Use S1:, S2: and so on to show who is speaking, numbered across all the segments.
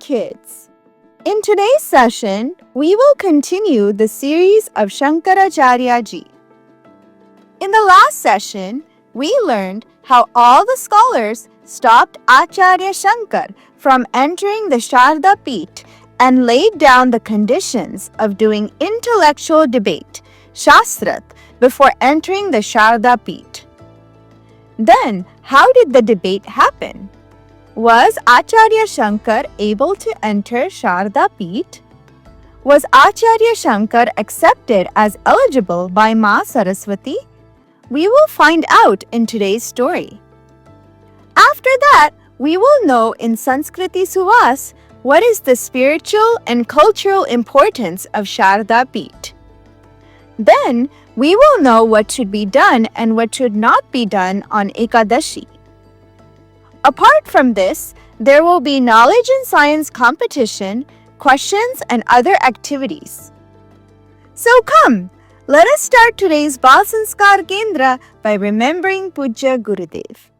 S1: kids. In today's session, we will continue the series of Shankaracharya ji. In the last session, we learned how all the scholars stopped Acharya Shankar from entering the Sharada PEETH and laid down the conditions of doing intellectual debate, Shastrat, before entering the Sharada PEETH. Then, how did the debate happen? Was Acharya Shankar able to enter Sharada PEETH? Was Acharya Shankar accepted as eligible by Ma Saraswati? We will find out in today's story. After that, we will know in Sanskriti Suvas what is the spiritual and cultural importance of Sharada PEETH. Then, we will know what should be done and what should not be done on Ekadashi. Apart from this, there will be knowledge and science competition, questions, and other activities. So come, let us start today's Bal Sanskar Kendra by remembering Pujya Gurudev.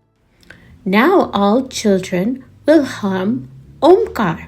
S2: Now all children will hum Omkar.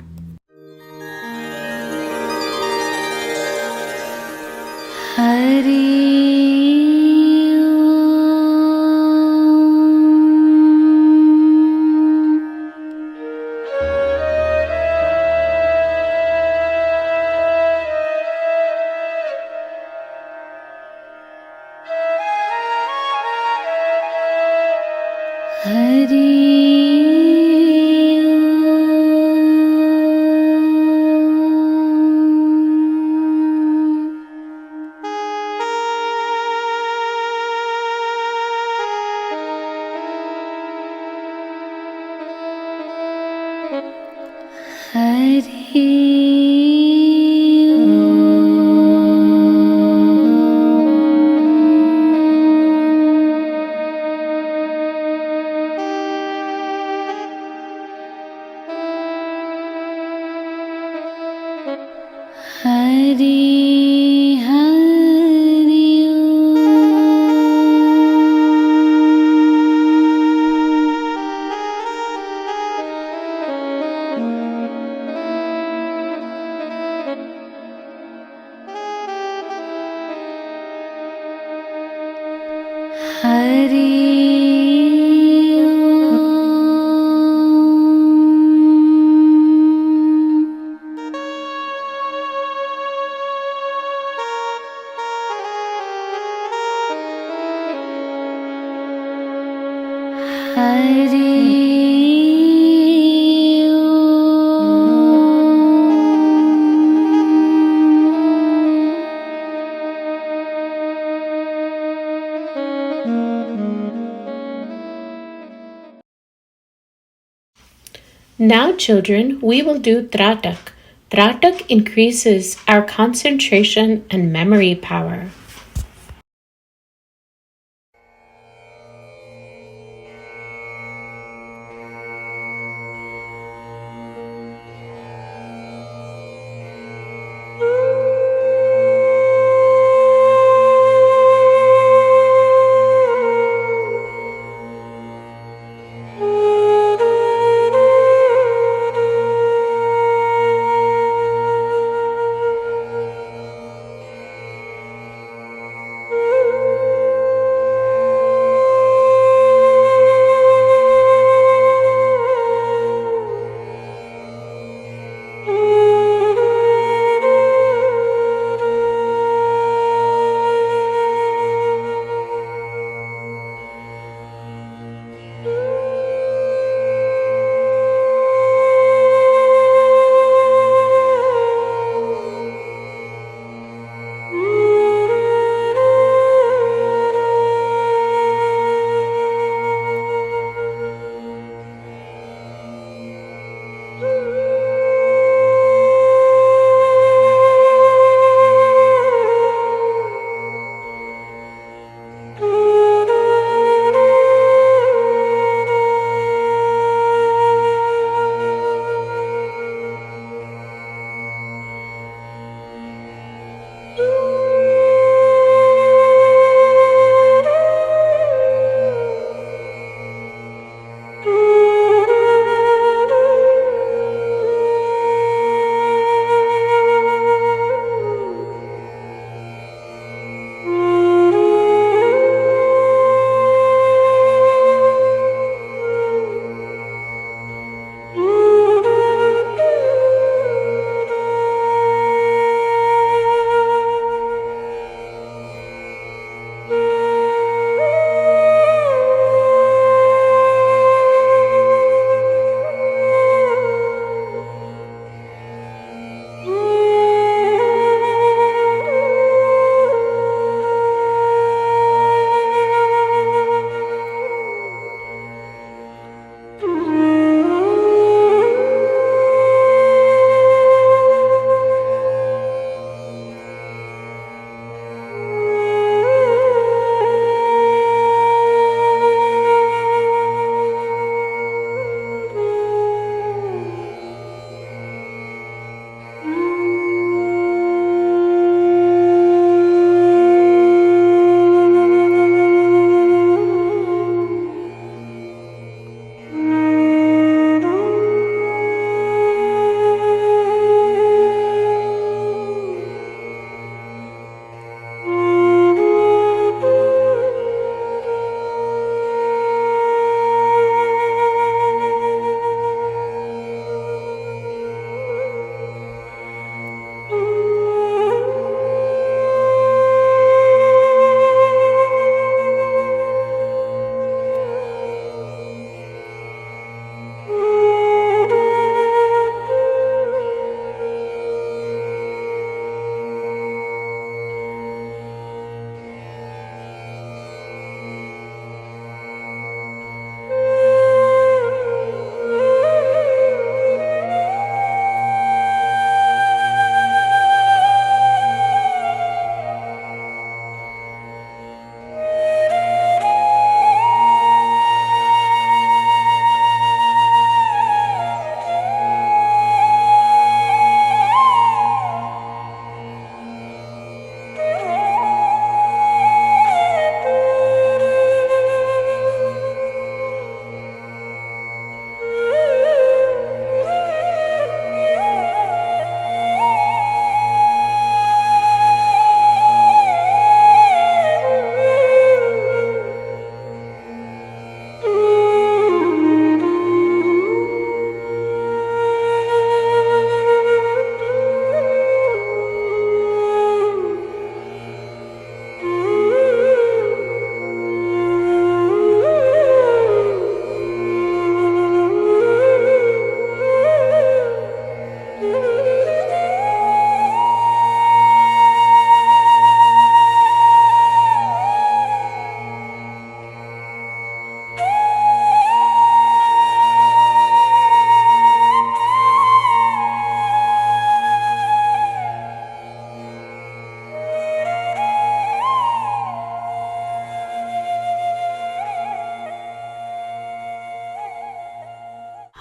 S2: Now, children, we will do Tratak. Tratak increases our concentration and memory power.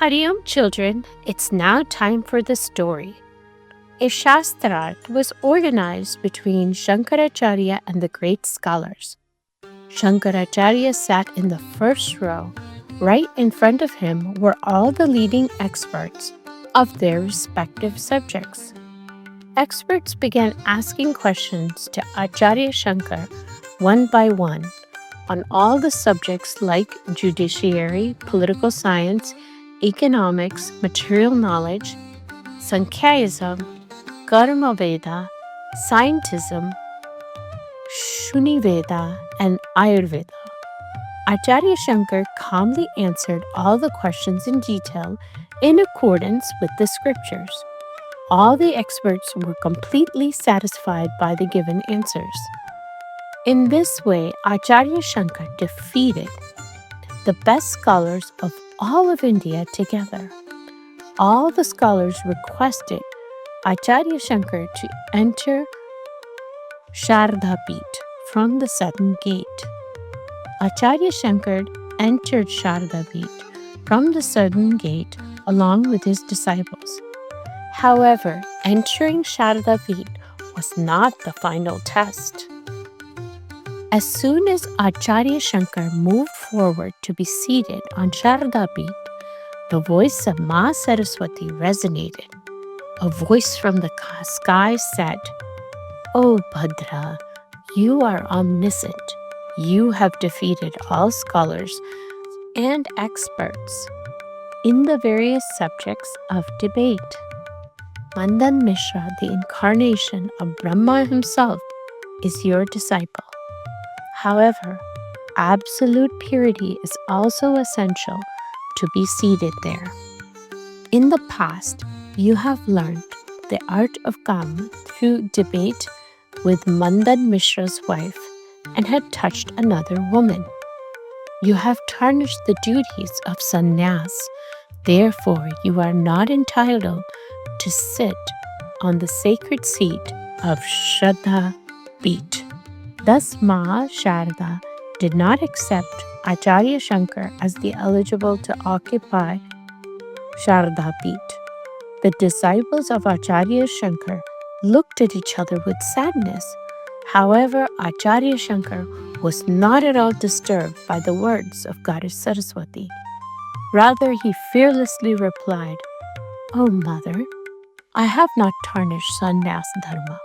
S2: Hariom children, it's now time for the story. A Shastrarth was organized between Shankaracharya and the great scholars. Shankaracharya sat in the first row. Right in front of him were all the leading experts of their respective subjects. Experts began asking questions to Acharya Shankar one by one on all the subjects like judiciary, political science, economics, material knowledge, Sankhyaism, Karma Veda, scientism, Shuni Veda, and Ayurveda. Acharya Shankar calmly answered all the questions in detail in accordance with the scriptures. All the experts were completely satisfied by the given answers. In this way, Acharya Shankar defeated the best scholars of all of India together. All the scholars requested Acharya Shankar to enter Sharada Peeth from the southern gate. Acharya Shankar entered Sharada Peeth from the southern gate along with his disciples. However, entering Sharada Peeth was not the final test. As soon as Acharya Shankar moved forward to be seated on Sharada Peeth, the voice of Ma Saraswati resonated. A voice from the sky said, "O Bhadra, you are omniscient. You have defeated all scholars and experts in the various subjects of debate. Mandan Mishra, the incarnation of Brahma himself, is your disciple. However, absolute purity is also essential to be seated there. In the past, you have learned the art of Kama through debate with Mandan Mishra's wife and had touched another woman. You have tarnished the duties of sannyas. Therefore, you are not entitled to sit on the sacred seat of Sharada Peeth." Thus, Ma Sharada did not accept Acharya Shankar as the eligible to occupy Sharada Peeth. The disciples of Acharya Shankar looked at each other with sadness. However, Acharya Shankar was not at all disturbed by the words of Goddess Saraswati. Rather, he fearlessly replied, "O Mother, I have not tarnished sannyas dharma.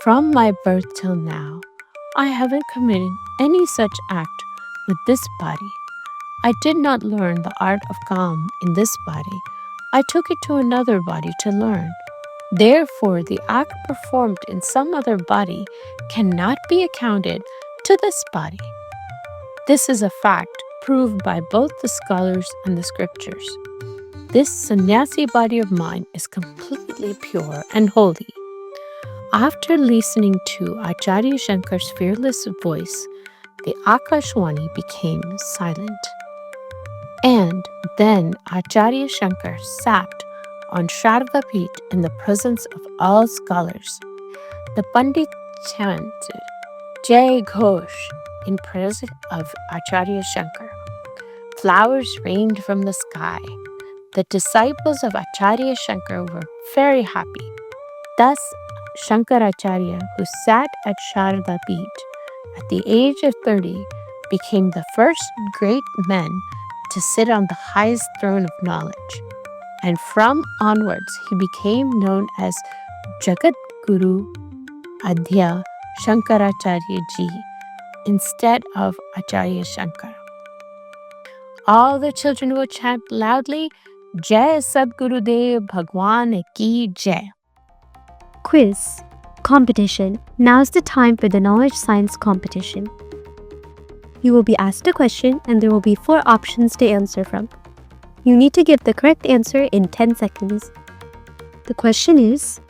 S2: From my birth till now, I haven't committed any such act with this body. I did not learn the art of Kama in this body. I took it to another body to learn. Therefore, the act performed in some other body cannot be accounted to this body. This is a fact proved by both the scholars and the scriptures. This sannyasi body of mine is completely pure and holy." After listening to Acharya Shankar's fearless voice, the Akashwani became silent. And then Acharya Shankar sat on Sharada Peeth in the presence of all scholars. The Pandit chanted Jai Ghosh in praise of Acharya Shankar. Flowers rained from the sky. The disciples of Acharya Shankar were very happy. Thus, Shankaracharya, who sat at Sharada Peeth at the age of 30, became the first great man to sit on the highest throne of knowledge. And from onwards, he became known as Jagat Guru Adhya Shankaracharya Ji instead of Acharya Shankar. All the children will chant loudly, Jai Sadgurudev Bhagwan Ki Jai.
S3: Quiz competition. Now's the time for the knowledge science competition. You will be asked a question and there will be 4 options to answer from. You need to give the correct answer in 10 seconds. The question is,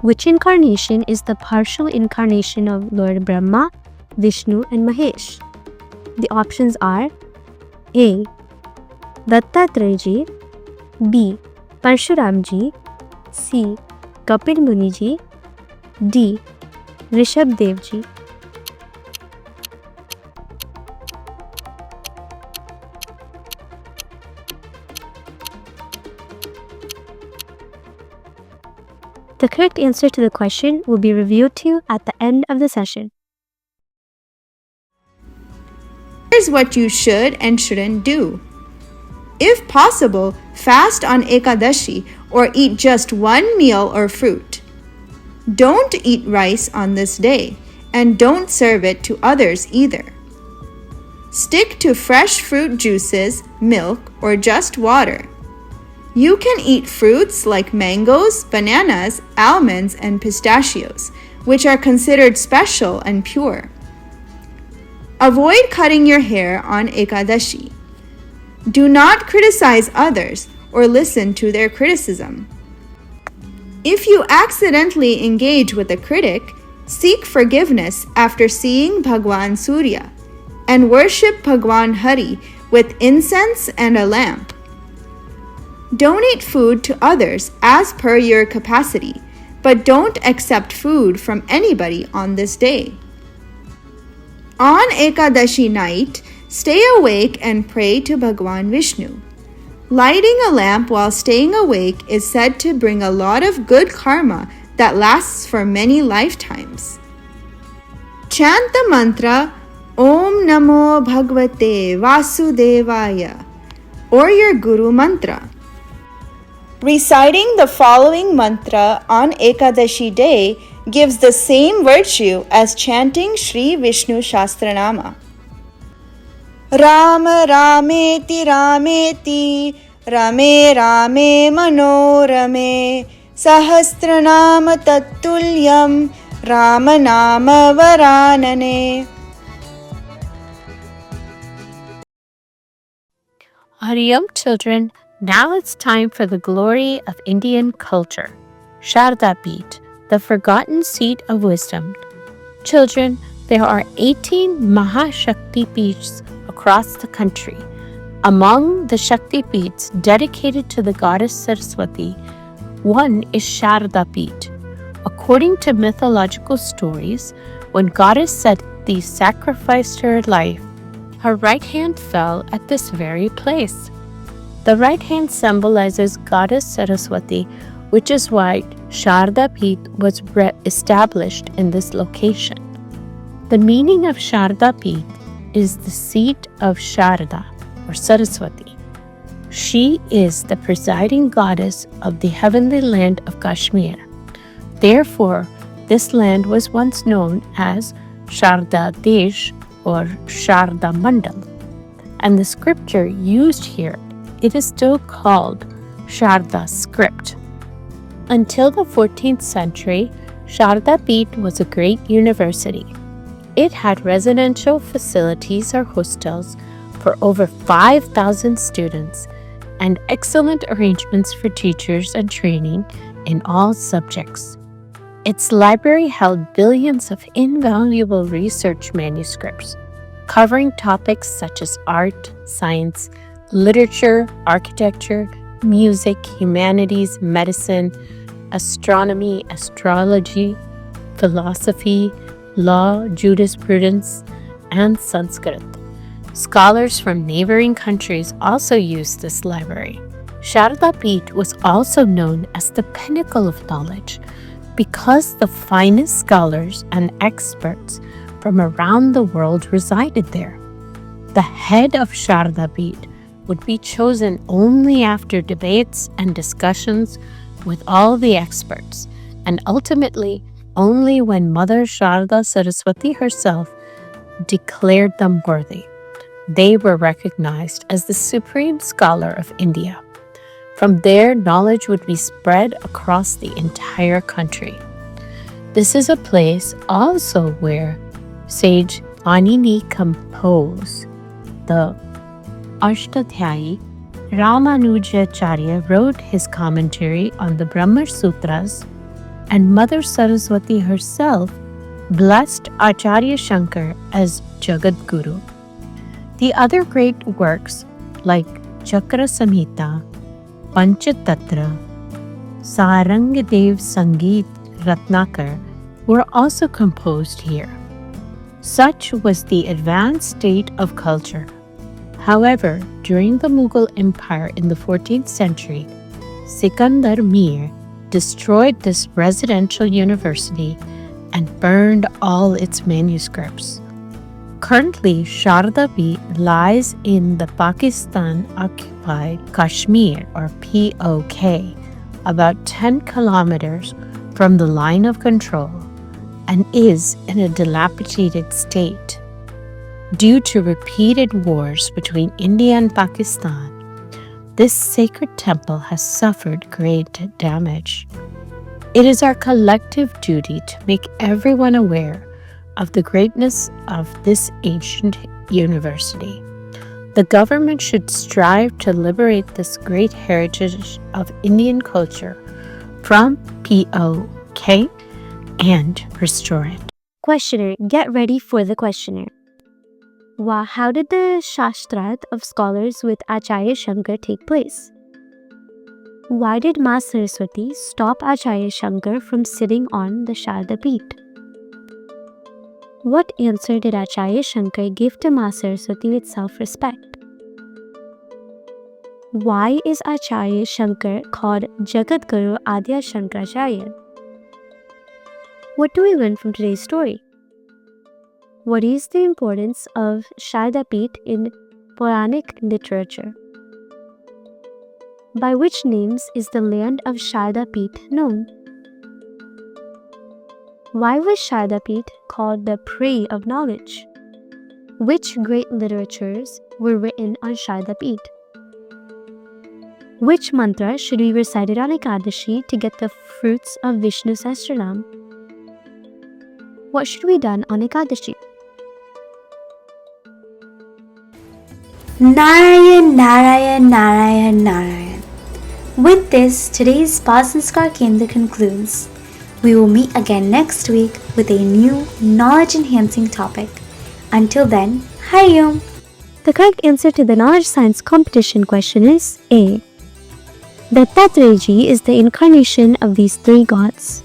S3: which incarnation is the partial incarnation of Lord Brahma, Vishnu and Mahesh? The options are A. Dattatreya Ji, B. Parshuram Ji, C. Kapil Muni Ji, D. Rishabh Dev Ji. The correct answer to the question will be revealed to you at the end of the session.
S1: Here's what you should and shouldn't do. If possible, fast on Ekadashi or eat just one meal or fruit. Don't eat rice on this day, and don't serve it to others either. Stick to fresh fruit juices, milk, or just water. You can eat fruits like mangoes, bananas, almonds, and pistachios, which are considered special and pure. Avoid cutting your hair on Ekadashi. Do not criticize others or listen to their criticism. If you accidentally engage with a critic, seek forgiveness after seeing Bhagwan Surya and worship Bhagwan Hari with incense and a lamp. Donate food to others as per your capacity, but don't accept food from anybody on this day. On Ekadashi night, stay awake and pray to Bhagwan Vishnu. Lighting a lamp while staying awake is said to bring a lot of good karma that lasts for many lifetimes. Chant the mantra Om Namo Bhagavate Vasudevaya or your Guru mantra. Reciting the following mantra on Ekadashi day gives the same virtue as chanting Shri Vishnu Shastranama. Rama Rameti Rameti Rame Rame Manorame Sahasranama Tattulyam Rama Nama Varanane.
S2: Our young children, now it's time for the glory of Indian culture. Sharada Peeth, the forgotten seat of wisdom. Children, there are 18 Mahashakti Peeths across the country. Among the Shakti Peeths dedicated to the goddess Saraswati, one is Sharada Peeth. According to mythological stories, when goddess Sati sacrificed her life, her right hand fell at this very place. The right hand symbolizes goddess Saraswati, which is why Sharada Peeth was established in this location. The meaning of Sharada Peeth is the seat of Sharada or Saraswati. She is the presiding goddess of the heavenly land of Kashmir. Therefore, this land was once known as Sharada Desh or Sharada Mandal, and the scripture used here, it is still called Sharada script. Until the 14th century, Sharada Peeth was a great university. It had residential facilities or hostels for over 5,000 students and excellent arrangements for teachers and training in all subjects. Its library held billions of invaluable research manuscripts covering topics such as art, science, literature, architecture, music, humanities, medicine, astronomy, astrology, philosophy, law, jurisprudence, and Sanskrit. Scholars from neighboring countries also used this library. Sharada Peeth was also known as the pinnacle of knowledge because the finest scholars and experts from around the world resided there. The head of Sharada Peeth would be chosen only after debates and discussions with all the experts, and ultimately only when Mother Sharada Saraswati herself declared them worthy. They were recognized as the supreme scholar of India. From there, knowledge would be spread across the entire country. This is a place also where sage Panini composed the Ashtadhyayi. Ramanujacharya wrote his commentary on the Brahma Sutras, and Mother Saraswati herself blessed Acharya Shankar as Jagat Guru. The other great works like Chakra Samhita, Panchatattva, Sarangadev Sangeet Ratnakar were also composed here. Such was the advanced state of culture. However, during the Mughal Empire in the 14th century, Sikandar Mir destroyed this residential university and burned all its manuscripts. Currently, Sharada Peeth lies in the Pakistan-occupied Kashmir, or POK, about 10 kilometers from the line of control, and is in a dilapidated state. Due to repeated wars between India and Pakistan, this sacred temple has suffered great damage. It is our collective duty to make everyone aware of the greatness of this ancient university. The government should strive to liberate this great heritage of Indian culture from POK and restore it.
S3: Questioner, get ready for the questioner. How did the Shastrat of scholars with Acharya Shankar take place? Why did Ma Saraswati stop Acharya Shankar from sitting on the Sharada Peeth? What answer did Acharya Shankar give to Ma Saraswati with self-respect? Why is Acharya Shankar called Jagat Guru Adya Shankaracharya? What do we learn from today's story? What is the importance of Sharada Peeth in Puranic literature? By which names is the land of Sharada Peeth known? Why was Sharada Peeth called the prey of knowledge? Which great literatures were written on Sharada Peeth? Which mantra should be recited on Ekadashi to get the fruits of Vishnu Sahasranam? What should be done on Ekadashi?
S4: Narayan, Narayan, Narayan, Narayan. With this, today's Sanskar Kendra concludes. We will meet again next week with a new knowledge-enhancing topic. Until then, Hari Om.
S3: The correct answer to the knowledge science competition question is A. Dattatreya ji is the incarnation of these three gods.